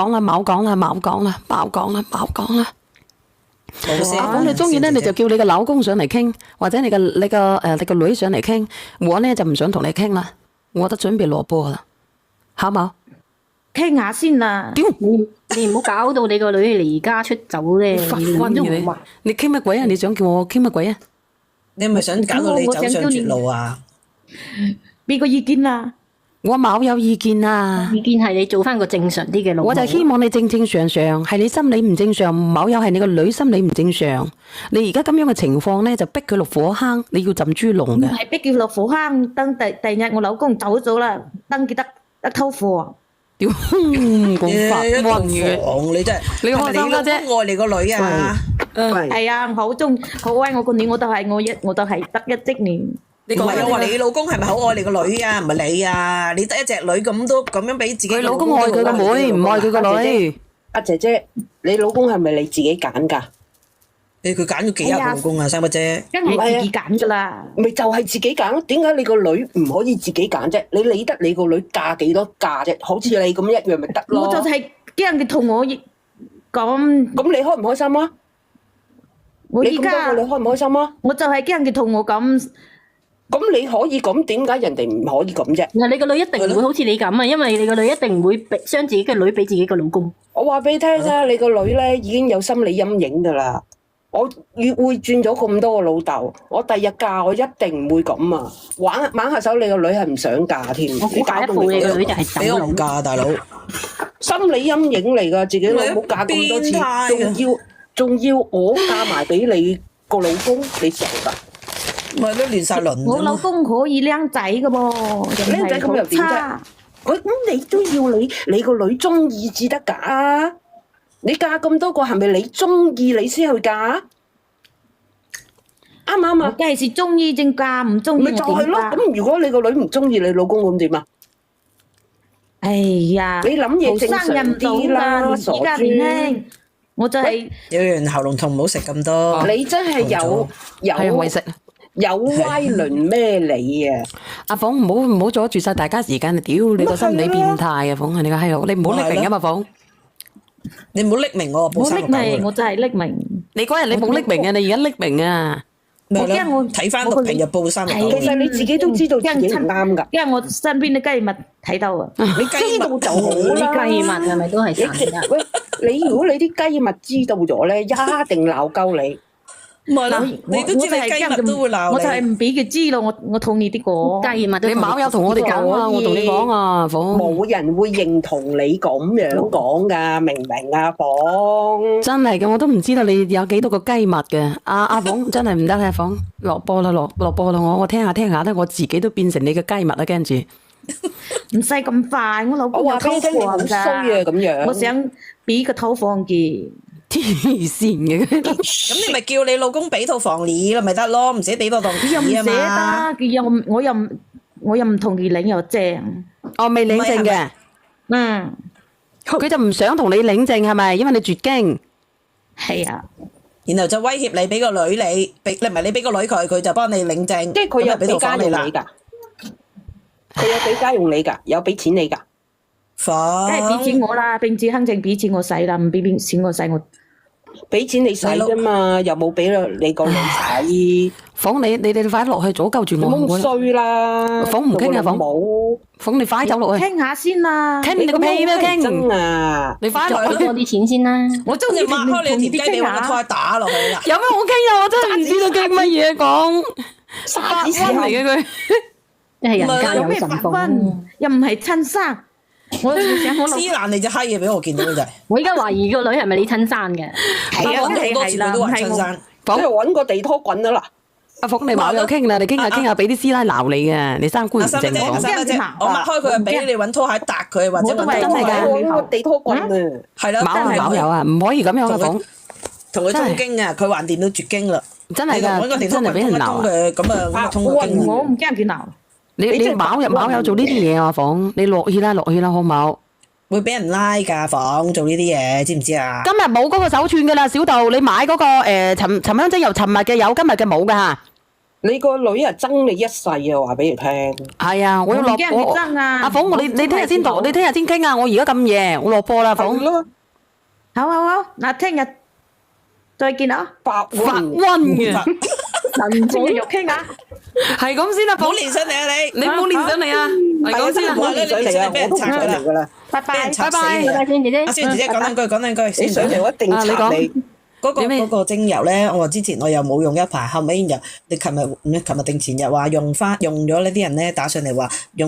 講啦，冇講啦，冇講啦，冇講啦，冇講啦。咁你中意咧，你就叫你個老公上嚟傾，或者你個女上嚟傾。我咧就唔想同你傾啦，我都準備落波啦，好冇？傾下先啦。你唔好搞到你個女離家出走咧。你傾乜鬼啊？你想叫我傾乜鬼啊？你係咪想搞到你走上絕路啊？俾個意見啦。我冇有意見啊！意見係你做翻個正常啲嘅老婆。我就希望你正正常常，係你心理唔正常，冇有係你個女心理唔正常。你而家咁樣嘅情況咧，就逼佢落火坑，你要浸豬籠嘅。唔係逼佢落火坑，等第日我老公走咗啦，登記得偷貨。屌，咁發瘟嘅，你真係你開心啦啫！愛你個女啊！係啊，好愛我個女，我都係得一職年。唔係我話你老公係咪好愛你個女啊？唔係你啊！你得一隻女咁都咁樣俾自己。佢老公愛佢個妹，唔愛佢個女。阿姐姐，你老公係咪你自己揀㗎？佢揀咗幾廿個老公啊，三乜姐？梗係自己揀㗎啦。咪就係自己揀咯？點解你個女唔可以自己揀啫？你理得你個女嫁幾多嫁啫？好似你咁一樣咪得咯？我就係驚佢同我講。咁你開唔開心啊？我依家你開唔開心啊？我就係驚佢同我咁。咁你可以咁，點解人哋唔可以咁啫？嗱，你個女一定唔會好似你咁啊，因為你個女一定唔會將自己嘅女俾自己個老公。我話俾你聽啊，你個女咧已經有心理陰影噶啦。我會轉咗咁多個老豆，我第日嫁我一定唔會咁啊！玩下手，你個女係唔想嫁添。我估下一步你個女就係走佬。唔嫁大佬，心理陰影嚟噶，自己老母嫁咁多次，仲要我嫁埋俾你個老公，你傻噶？咪都亂晒輪。我老公可以靚仔噶噃，靚仔咁又點啫？咁你都要你個女中意至得噶。你嫁咁多個係咪你中意你先去嫁？啱唔啱啊？梗係是中意正嫁，唔中意咪就係咯。咁如果你個女唔中意你老公咁點啊？哎呀，你諗嘢正常啲啦，傻而家年輕，我就係有人喉嚨痛，唔好食咁多。你真係有為食。有歪輪咩你啊？阿鳳唔好阻住晒大家時間啊！屌你個心理變態啊！鳳係你個閪佬，你唔好匿名啊嘛！鳳，你唔好匿名我，我匿名，我就係匿名。你嗰日你冇匿名啊，你而家匿名啊！我驚我睇翻六平日報三日。其實你自己都知道自己唔啱㗎，因為我身邊啲雞物睇到啊，你知道就好啦。雞物係咪都係神㗎？喂，如果你啲雞物知道咗咧，一定鬧鳩你。唔係啦，你都知你雞物都會鬧你。我就係唔俾佢知道，我同你啲個雞物。你冇有同我哋講啊？我同你講啊，鳳。冇人會認同你咁樣講㗎，明唔明啊，鳳？真係嘅，我都唔知道你有幾多個雞物嘅。阿鳳真係唔得啦，鳳落波啦，落波啦！我聽下咧，我自己都變成你嘅雞物啦，跟住。唔使咁快，我老公有偷房㗎，咁樣。我想俾個偷房嘅。黐線嘅，咁你咪叫你老公俾套房你咯，咪得咯，唔使俾多棟紙啊嘛。佢又唔捨得，我又唔同佢領又正。我未領證嘅，嗯，佢就唔想同你領證係咪？因為你絕經。係啊，然後就威脅你俾個女你，俾你唔係你俾個女佢就幫你領證。即係佢有俾家用你㗎，佢有俾家用你㗎，有俾錢你㗎。房梗係俾錢我啦，並且肯定俾錢我使啦，唔俾錢我使我。俾錢你使啫嘛，又冇俾你個女使。房你哋快啲落去，阻救住我。冇衰啦，房唔傾啊，房冇。房你快走落去。傾下先啦。傾你個屁咩傾？真啊！你快落去攞啲錢先啦。我中意擘開你條雞俾我個胎打落去啦。有咩好傾啊？我真係唔知道傾乜嘢講。發瘟嚟嘅佢。即係人家有咩發瘟？又唔係親生。我想我黐爛你隻閪嘢俾我見到就係。我而家懷疑個女係咪你親生嘅？係啊，好多次佢都話親生。即係揾個地拖滾啊啦！阿鳳你冇有傾啦，你傾下俾啲師奶鬧你嘅，你三觀唔正講。我擘開佢俾你揾拖鞋搭佢，或者揾真係㗎，揾個地拖滾啊！係啦，冇有啊，唔可以咁樣啊，鳳。同佢通經啊，佢還掂到絕經啦。真係㗎，真係俾人鬧嘅咁啊，通個經。我唔驚佢鬧。你冇有做呢啲嘢啊，鳳？你落去啦，好冇？會俾人拉㗎，房做呢啲嘢，知唔知啊？今日冇嗰個手串㗎啦，小道，你買嗰個尋香劑由尋日嘅有，今日嘅冇㗎嚇。你個女啊憎你一世啊，話俾你聽。係啊，我要落我唔驚你波。爭啊阿鳳，你聽日先讀，你聽日先傾啊！我而家咁夜，我落波啦，鳳。係咯，好好好，嗱，聽日再見啊！白發暈。瘟嘅，聽日又傾啊！係咁先啦，鳳。唔好連上嚟啊你！你唔好連上嚟啊！係咁先啦，我連上嚟啊，我都唔上嚟噶啦。拜拜俾人。插死拜拜你拜拜先，姐姐阿。孫姐姐講兩句，講兩句你先上嚟我一定啊你插講你。嗰點咩個精油咧，我話之前我又冇用一排，後尾又你琴日定前日話用咗呢啲人咧打上嚟話用。